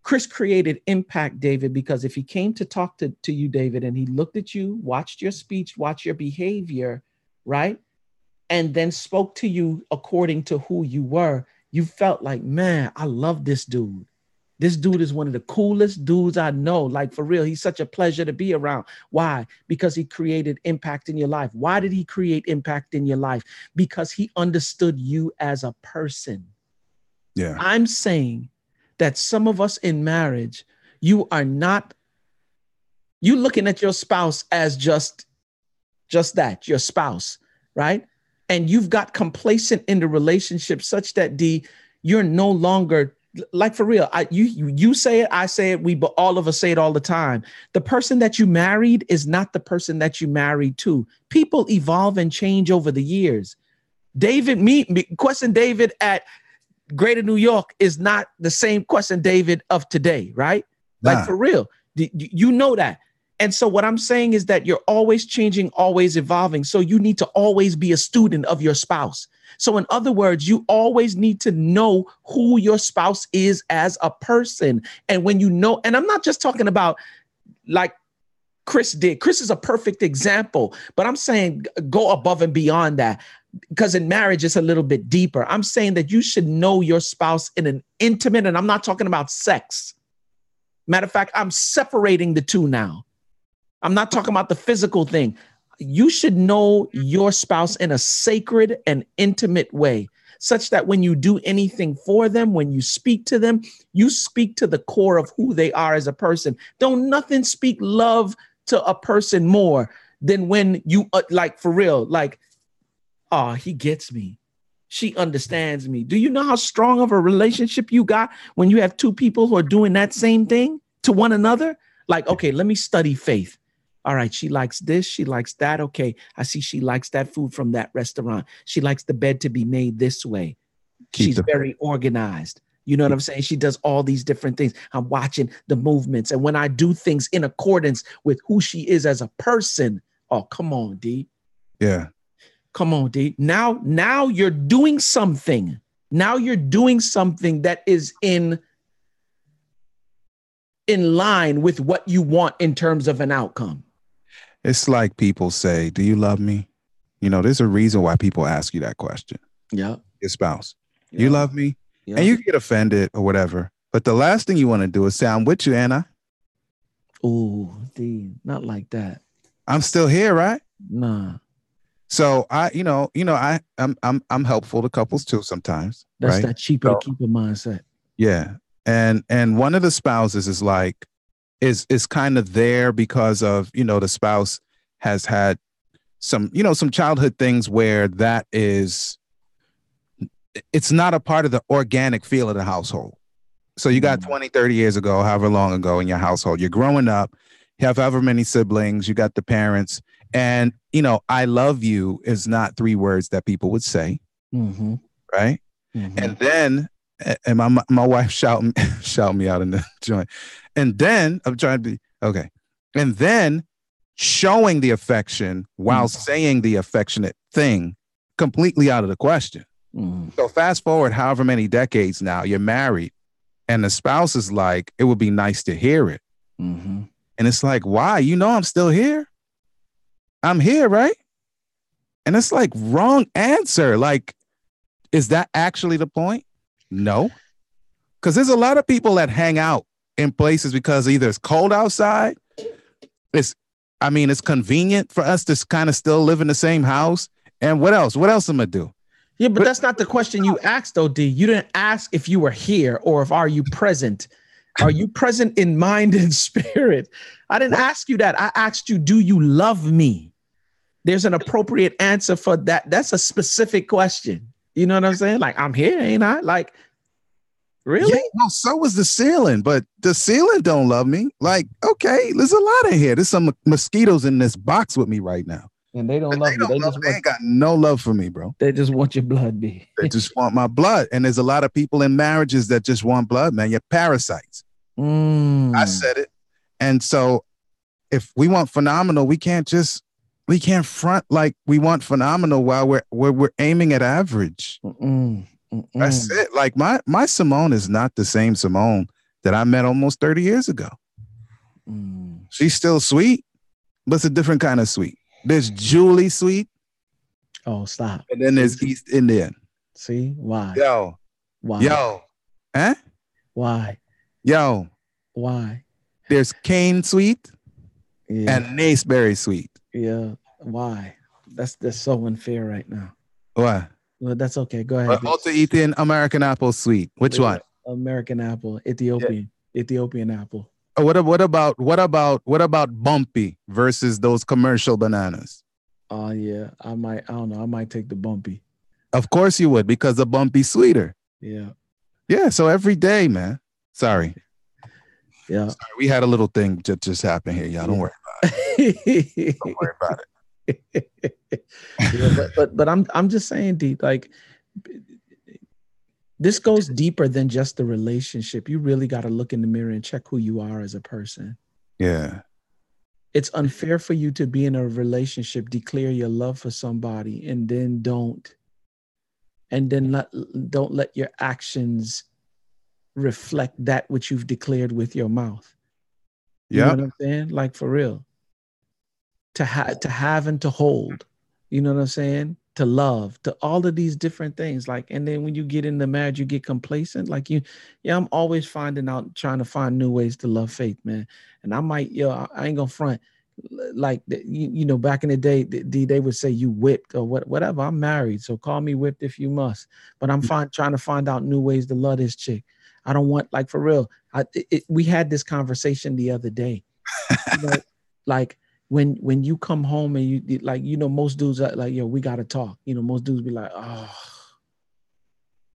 Chris created impact, David, because if he came to talk to you, David, and he looked at you, watched your speech, watched your behavior, right? And then spoke to you according to who you were, you felt like, man, I love this dude. This dude is one of the coolest dudes I know. Like, for real, he's such a pleasure to be around. Why? Because he created impact in your life. Why did he create impact in your life? Because he understood you as a person. Yeah. I'm saying that some of us in marriage, you looking at your spouse as just that, your spouse, right? And you've got complacent in the relationship such that you're no longer, like, for real. You say it, I say it, all of us say it all the time. The person that you married is not the person that you married to. People evolve and change over the years. Question David at Greater New York is not the same question David of today, right? Nah. Like, for real, you know that. And so what I'm saying is that you're always changing, always evolving. So you need to always be a student of your spouse. So in other words, you always need to know who your spouse is as a person. And when you know, and I'm not just talking about like Chris did. Chris is a perfect example, but I'm saying go above and beyond that, because in marriage, it's a little bit deeper. I'm saying that you should know your spouse in an intimate, and I'm not talking about sex. Matter of fact, I'm separating the two now. I'm not talking about the physical thing. You should know your spouse in a sacred and intimate way, such that when you do anything for them, when you speak to them, you speak to the core of who they are as a person. Don't nothing speak love to a person more than when you like, for real, like, oh, he gets me. She understands me. Do you know how strong of a relationship you got when you have two people who are doing that same thing to one another? Like, okay, let me study faith. All right, she likes this, she likes that. Okay, I see she likes that food from that restaurant. She likes the bed to be made this way. She's very organized. You know what I'm saying? She does all these different things. I'm watching the movements. And when I do things in accordance with who she is as a person, oh, come on, D. Yeah. Come on, D. Now you're doing something. Now you're doing something that is in line with what you want in terms of an outcome. It's like people say, do you love me? You know, there's a reason why people ask you that question. Yeah. Your spouse. Yeah. You love me? Yeah. And you get offended or whatever. But the last thing you want to do is say, I'm with you, Anna. Ooh, D, not like that. I'm still here, right? Nah. So I'm helpful to couples too sometimes. That's right? that cheaper to keep a mindset. Yeah. And one of the spouses is like, is kind of there because of, the spouse has had some childhood things where it's not a part of the organic feel of the household. So you got 20, 30 years ago, however long ago in your household, you're growing up, you have however many siblings, you got the parents, and, I love you is not 3 words that people would say. Mm-hmm. Right. Mm-hmm. And then, and my wife shout me out in the joint. And then I'm trying to be okay. And then showing the affection while saying the affectionate thing completely out of the question. So fast forward however many decades now, you're married And the spouse is like, it would be nice to hear it. Mm-hmm. And it's like, why? You know, I'm still here. I'm here, right? And it's like, wrong answer. Like, is that actually the point? No. Because there's a lot of people that hang out in places because either it's cold outside, it's convenient for us to kind of still live in the same house. And what else? What else am I gonna do? Yeah, but that's not the question you asked, though, D. You didn't ask if you were here or if are you present. Are you present in mind and spirit? I didn't ask you that. I asked you, do you love me? There's an appropriate answer for that. That's a specific question. You know what I'm saying? Like, I'm here, ain't I? Like, really? Yeah, no, so was the ceiling, but the ceiling don't love me. Like, okay, there's a lot in here. There's some mosquitoes in this box with me right now. And they don't love you. They ain't got no love for me, bro. They just want your blood, B. They just want my blood. And there's a lot of people in marriages that just want blood, man. You're parasites. I said it. And so if we want phenomenal, we can't front like we want phenomenal while we're aiming at average. That's it. Like my Simone is not the same Simone that I met almost 30 years ago. She's still sweet, but it's a different kind of sweet. There's Julie sweet. Oh, stop. And then there's East Indian. See? Why? Yo. Why? Yo. Huh? Why? Yo. Why? There's Cane sweet and Naceberry sweet. Yeah. Why? That's so unfair right now. What? Well, that's okay. Go ahead. Also eating American apple sweet. Which one? American apple, Ethiopian apple. What about bumpy versus those commercial bananas? Oh yeah, I don't know. I might take the bumpy. Of course you would, because the bumpy sweeter. Yeah. Yeah. So every day, man. Sorry. Yeah. Sorry, we had a little thing just happen here, y'all. Don't worry about it. Don't worry about it. Yeah, but I'm just saying, D, like, this goes deeper than just the relationship. You really got to look in the mirror and check who you are as a person. Yeah. It's unfair for you to be in a relationship, declare your love for somebody, and then don't let your actions reflect that which you've declared with your mouth. You know what I'm saying? Like, for real. To have and to hold. You know what I'm saying? To love, to all of these different things. Like, and then when you get in the marriage, you get complacent. Like I'm always trying to find new ways to love Faith, man. And I might, I ain't gonna front. Like, back in the day, they would say you whipped or whatever. I'm married, so call me whipped if you must. But I'm trying to find out new ways to love this chick. I don't want, like, for real. We had this conversation the other day. Like, when you come home and you like, most dudes are like, yo, we got to talk. Most dudes be like, oh,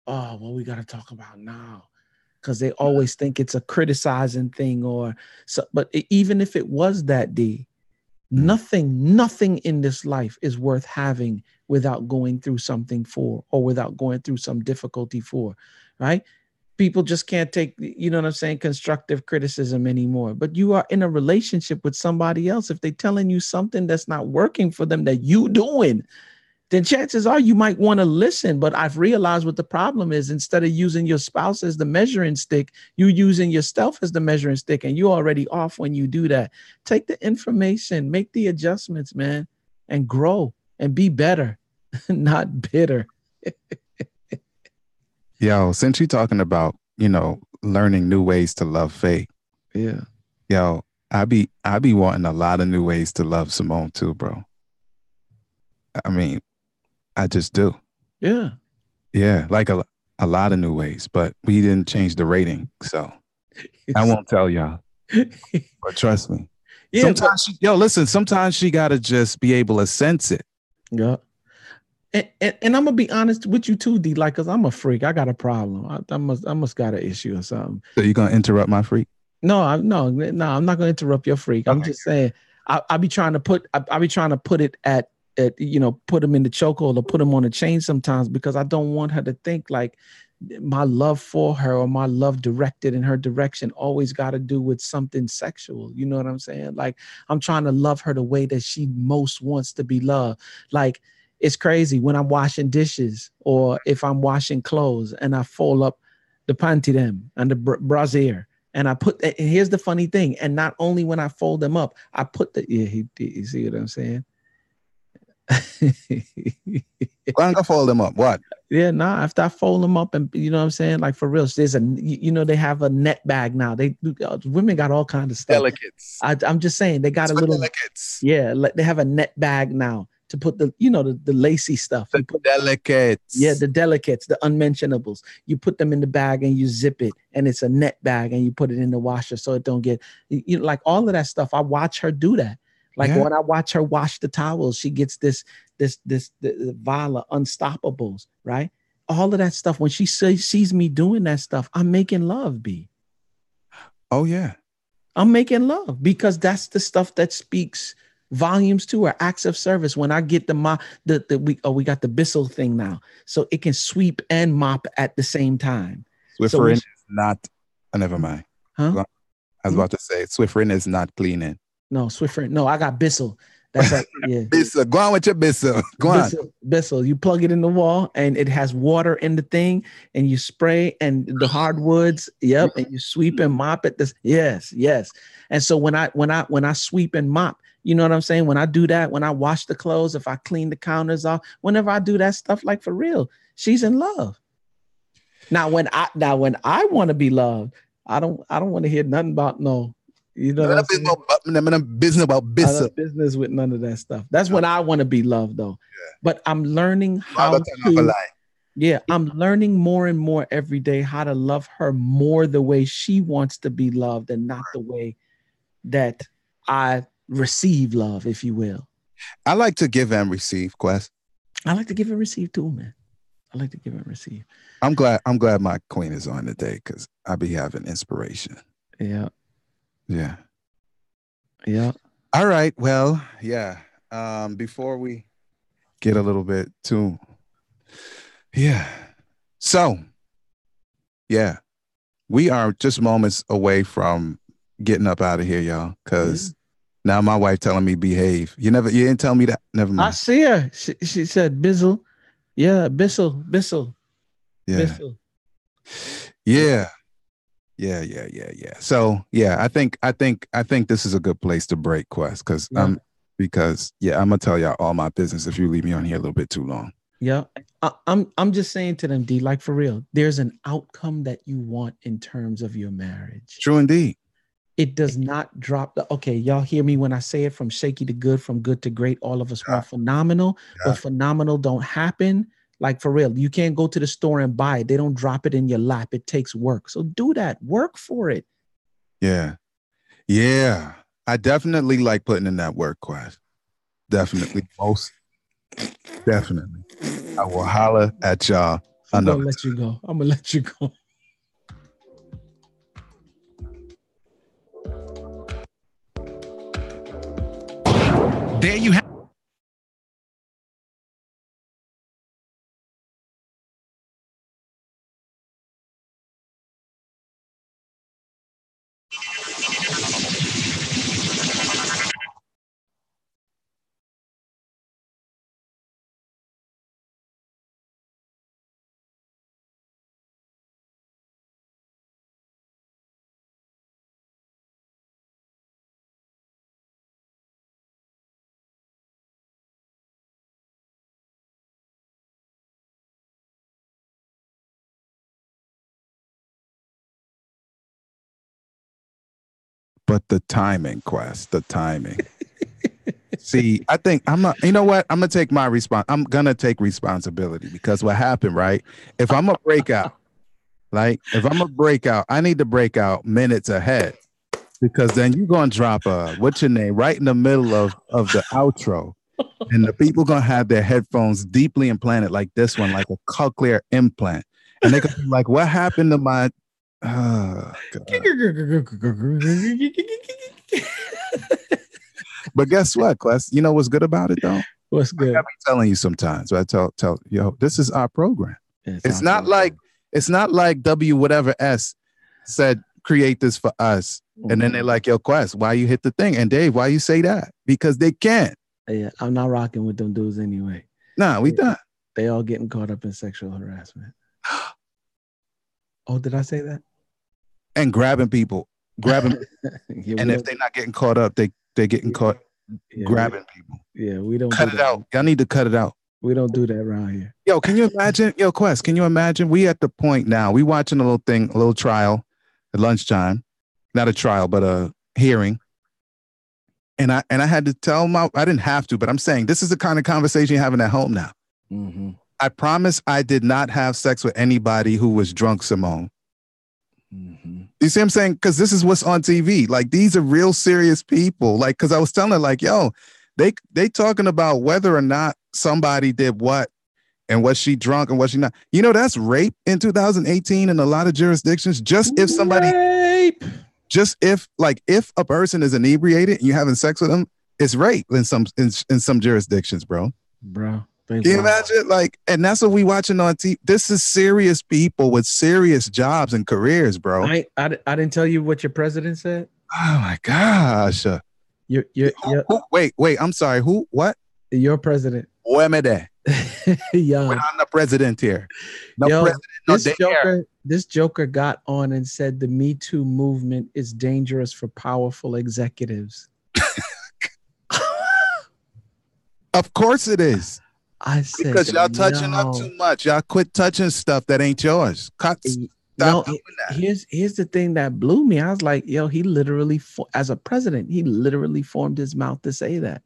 well, we got to talk about now. Because they always think it's a criticizing thing but even if it was that, D, nothing in this life is worth having without going through something for, or without going through some difficulty for, right? People just can't take, constructive criticism anymore. But you are in a relationship with somebody else. If they're telling you something that's not working for them that you doing, then chances are you might want to listen. But I've realized what the problem is. Instead of using your spouse as the measuring stick, you're using yourself as the measuring stick, and you're already off when you do that. Take the information, make the adjustments, man, and grow and be better, not bitter. Yo, since you're talking about, learning new ways to love Faye. Yeah. Yo, I be wanting a lot of new ways to love Simone too, bro. I mean, I just do. Yeah. Yeah, like a lot of new ways, but we didn't change the rating, so I won't tell y'all. But trust me. Yeah, sometimes she gotta just be able to sense it. Yeah. And I'm gonna be honest with you too, D. Like, cause I'm a freak. I got a problem. I must got an issue or something. So you gonna interrupt my freak? No, I'm not gonna interrupt your freak. I'm just saying, I be trying to put it at put him in the chokehold or put him on a chain sometimes, because I don't want her to think like my love for her or my love directed in her direction always got to do with something sexual. You know what I'm saying? Like, I'm trying to love her the way that she most wants to be loved. Like, it's crazy when I'm washing dishes or if I'm washing clothes and I fold up the panty them and the brassiere. And I put, and here's the funny thing. And not only when I fold them up, I put the, you see what I'm saying? Go and fold them up. What? Yeah, nah. After I fold them up, and you know what I'm saying, like for real, there's a, they have a net bag now. Women got all kinds of stuff. Delicates. I'm just saying they got a little. Delicates. Yeah, they have a net bag now to put the, the lacy stuff. The delicates. Yeah, the delicates, the unmentionables. You put them in the bag and you zip it, and it's a net bag, and you put it in the washer so it don't get, like all of that stuff. I watch her do that. Like when I watch her wash the towels, she gets the vial of Unstoppables, right? All of that stuff. When she sees me doing that stuff, I'm making love, B. Oh yeah, I'm making love because that's the stuff that speaks volumes to her. Acts of service. When I get we got the Bissell thing now, so it can sweep and mop at the same time. Swifferin is not. Never mind. Huh? I was about to say Swifferin is not cleaning. No, Swiffer. No, I got Bissell. That's like, yeah. Bissell. Go on with your Bissell. Go on. Bissell. You plug it in the wall and it has water in the thing and you spray and the hardwoods. Yep. And you sweep and mop it. Yes. And so when I sweep and mop, you know what I'm saying? When I do that, when I wash the clothes, if I clean the counters off, whenever I do that stuff, like for real, she's in love. Now, when I want to be loved, I don't want to hear nothing about no. You know what I'm saying? Business with none of that stuff. That's when I want to be loved, though. Yeah. But I'm learning how to. Yeah, I'm learning more and more every day how to love her more the way she wants to be loved, and not the way that I receive love, if you will. I like to give and receive, Quest. I like to give and receive too, man. I like to give and receive. I'm glad my queen is on today because I be having inspiration. Yeah. Yeah. Yeah. All right. Well, yeah. Before we get a little bit too. Yeah. So, yeah. We are just moments away from getting up out of here, y'all. Because now my wife telling me behave. You didn't tell me that. Never mind. I see her. She said Bizzle. Yeah, Bissell. Yeah. Bissell. Yeah. Yeah. So yeah, I think this is a good place to break, Quest, because I'm gonna tell y'all all my business if you leave me on here a little bit too long. Yeah, I'm just saying to them, D, like for real, there's an outcome that you want in terms of your marriage. True indeed. It does not drop okay, y'all hear me when I say it, from shaky to good, from good to great. All of us want phenomenal, but phenomenal don't happen. Like for real, you can't go to the store and buy it. They don't drop it in your lap. It takes work. So do that. Work for it. Yeah. Yeah. I definitely like putting in that work, Quest. Definitely. Most definitely. I will holler at y'all. I'm going to let you go. I'm going to let you go. There you have But the timing, Quest, the timing. See, I think I'm not, you know what? I'm going to take responsibility because what happened, right? If I'm a breakout, I need to break out minutes ahead because then you're going to drop what's your name right in the middle of the outro. And the people going to have their headphones deeply implanted like this one, like a cochlear implant. And they're going to be like, what happened to my, But guess what, Quest? You know what's good about it though? What's good? I be telling you sometimes. I tell this is our program. It's not like W whatever S said create this for us. And then they're like, yo, Quest, why you hit the thing? And Dave, why you say that? Because they can't. Yeah, I'm not rocking with them dudes anyway. Nah, we done. They all getting caught up in sexual harassment. Oh, did I say that? And grabbing people, grabbing, Yeah, and if they're not getting caught up, they're getting caught grabbing people. Yeah, we don't Cut do it that. out. Y'all need to cut it out. We don't do that around here. Yo, can you imagine? Yo, Quest, can you imagine? We at the point now. We watching a little trial at lunchtime. Not a trial, but a hearing. And I had to tell I didn't have to, but I'm saying this is the kind of conversation you're having at home now. Mm-hmm. I promise I did not have sex with anybody who was drunk, Simone. Mm-hmm. You see what I'm saying? Because this is what's on TV. Like, these are real serious people. Like, because I was telling her, like, yo, they talking about whether or not somebody did what and was she drunk and was she not. You know, that's rape in 2018 in a lot of jurisdictions. Just if a person is inebriated and you're having sex with them, it's rape in some jurisdictions, bro. Can you imagine? Like, and that's what we watching on TV. This is serious people with serious jobs and careers, bro. I didn't tell you what your president said. Oh my gosh. Wait. I'm sorry. Who? What? Your president. Yo. We're not the president here. No president. This joker got on and said the Me Too movement is dangerous for powerful executives. Of course it is. I said, because y'all touching up too much. Y'all quit touching stuff that ain't yours. Stop doing that. Here's the thing that blew me. I was like, yo, he literally, as a president, he literally formed his mouth to say that.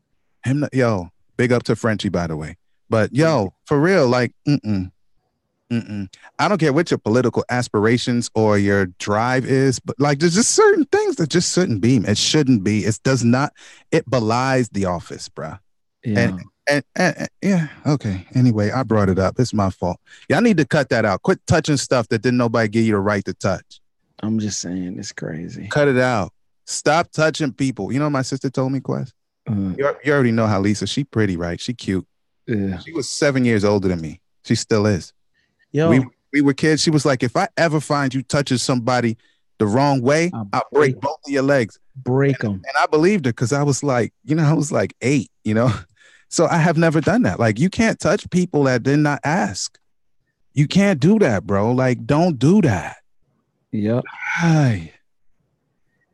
Big up to Frenchie, by the way. But yo, for real, like, I don't care what your political aspirations or your drive is, but like, there's just certain things that just shouldn't be. It shouldn't be. It belies the office, bruh. Yeah. And yeah, okay. Anyway, I brought it up. It's my fault. Y'all need to cut that out. Quit touching stuff that didn't nobody give you the right to touch. I'm just saying, it's crazy. Cut it out. Stop touching people. You know what my sister told me, Quest? You already know how Lisa, she pretty, right? She cute. Yeah. She was 7 years older than me. She still is. Yo. We were kids. She was like, if I ever find you touching somebody the wrong way, I'll break both of your legs. Break them. And I believed her because I was like, I was like 8, So I have never done that. Like, you can't touch people that did not ask. You can't do that, bro. Like, don't do that. Yep. Hi.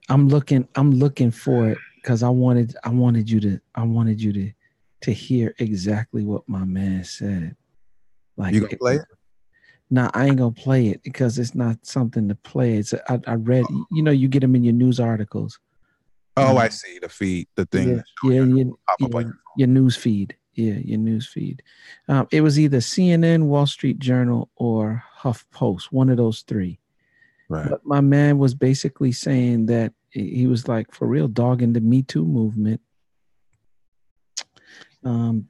I'm looking for it because I wanted you to hear exactly what my man said. Like, you gonna play it? Nah, I ain't gonna play it because it's not something to play. I read, you get them in your news articles. Oh, I see the feed, the thing. Your news feed. Yeah, your news feed. It was either CNN, Wall Street Journal, or HuffPost, one of those three. Right. But my man was basically saying that he was like, for real, dogging the Me Too movement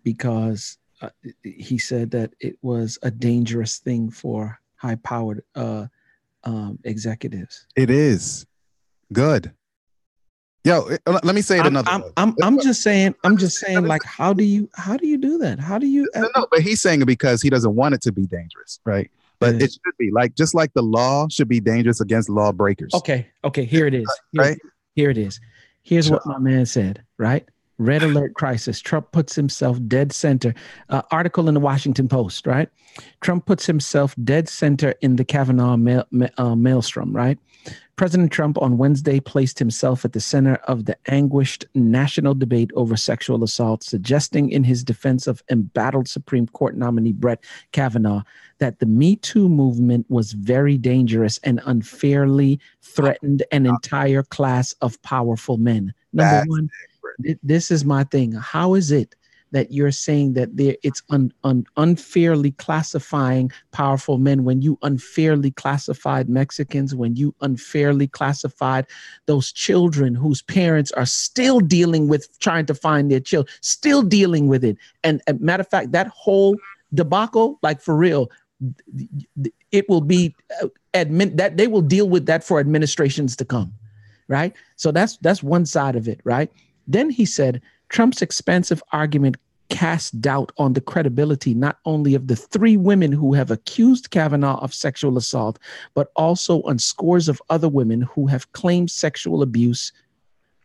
because he said that it was a dangerous thing for high-powered executives. It is. Good. Yo, let me say it another way. I'm just saying, like, how do you do that? How do you? No, but he's saying it because he doesn't want it to be dangerous, right? But it should be just like the law should be dangerous against lawbreakers. Okay. Here it is. Right? Here it is. Here's what my man said, right? Red alert crisis. Trump puts himself dead center. Article in the Washington Post, right? Trump puts himself dead center in the Kavanaugh maelstrom, right? President Trump on Wednesday placed himself at the center of the anguished national debate over sexual assault, suggesting in his defense of embattled Supreme Court nominee Brett Kavanaugh that the Me Too movement was very dangerous and unfairly threatened an entire class of powerful men. Number one, this is my thing. How is it that you're saying that it's unfairly classifying powerful men when you unfairly classified Mexicans, when you unfairly classified those children whose parents are still dealing with trying to find their children, still dealing with it. And matter of fact, that whole debacle, like for real, it will be that they will deal with that for administrations to come, right? So that's one side of it, right? Then he said, Trump's expansive argument cast doubt on the credibility not only of the 3 women who have accused Kavanaugh of sexual assault, but also on scores of other women who have claimed sexual abuse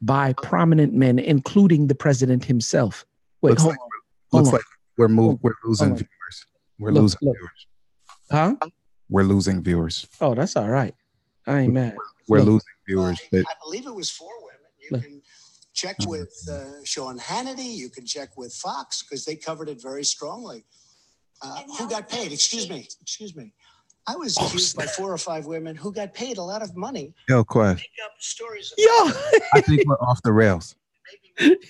by prominent men, including the president himself. Wait, hold on. Looks like we're losing viewers. We're losing viewers. Huh? we're losing viewers. Oh, that's all right. I ain't mad. We're Look. losing viewers. I believe it was 4 women. You can check with Sean Hannity. You can check with Fox because they covered it very strongly. Who got paid? Excuse me. I was accused by 4 or 5 women who got paid a lot of money. Yo, Quest. Pick up stories. Yo, I think we're off the rails.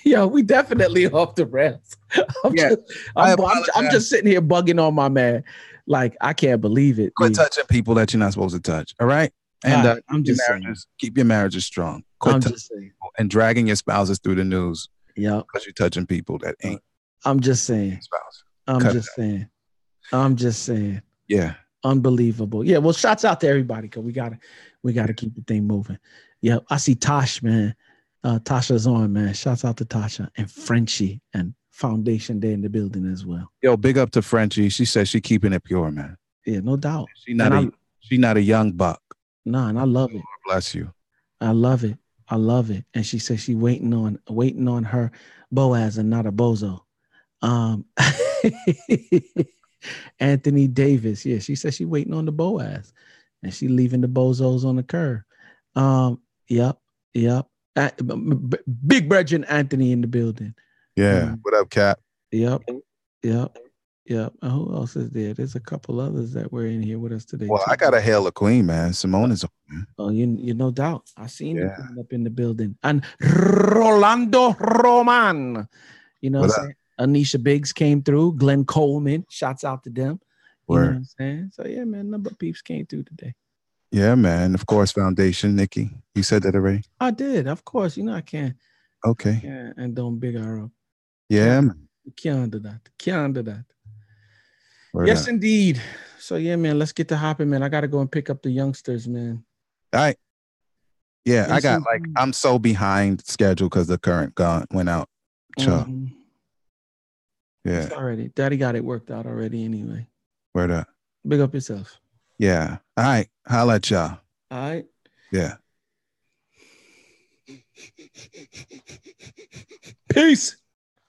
yo, we definitely off the rails. I'm just sitting here bugging on my man. Like, I can't believe it. Quit touching people that you're not supposed to touch. All right. And All right, I'm just saying. Keep your marriages strong. Quit I'm touching just saying. people and dragging your spouses through the news. Yeah. Because you're touching people that ain't I'm just saying. spouse. I'm just saying. Yeah. Unbelievable. Yeah. Well, shouts out to everybody because we gotta keep the thing moving. Yeah. I see Tosh, man. Tasha's on, man. Shouts out to Tasha and Frenchie and Foundation Day in the building as well. Yo, big up to Frenchie. She says she keeping it pure, man. Yeah, no doubt. She not a young buck. Nah, and I love it. Lord bless you. I love it. And she says she waiting on her Boaz and not a bozo. Anthony Davis. Yeah, she says she waiting on the Boaz and she leaving the bozos on the curb. Yep. Big Brethren Anthony in the building. Yeah. What up, Cap? Yep. And who else is there? There's a couple others that were in here with us today. Well, too. I gotta hail a queen, man. Simone is on, man. Oh, you no doubt. I seen them coming up in the building. And Rolando Roman. You know what I'm saying? Anisha Biggs came through. Glenn Coleman. Shouts out to them. You know what I'm saying? So yeah, man, number of peeps came through today. Yeah, man. Of course, Foundation, Nikki. You said that already? I did. Of course. You know I can't. Okay. Yeah, and don't big her up. Yeah, man. Can't do that. Word Yes, up. indeed. So yeah, man, let's get to hopping, man. I gotta go and pick up the youngsters, man. All right. Yeah, Yes, I got indeed. I'm so behind schedule because the current went out. Chuck. Mhm. Yeah. It's already. Daddy got it worked out already anyway. Word up. Big up yourself. Yeah. All right. Holla at y'all. All right. Yeah. Peace.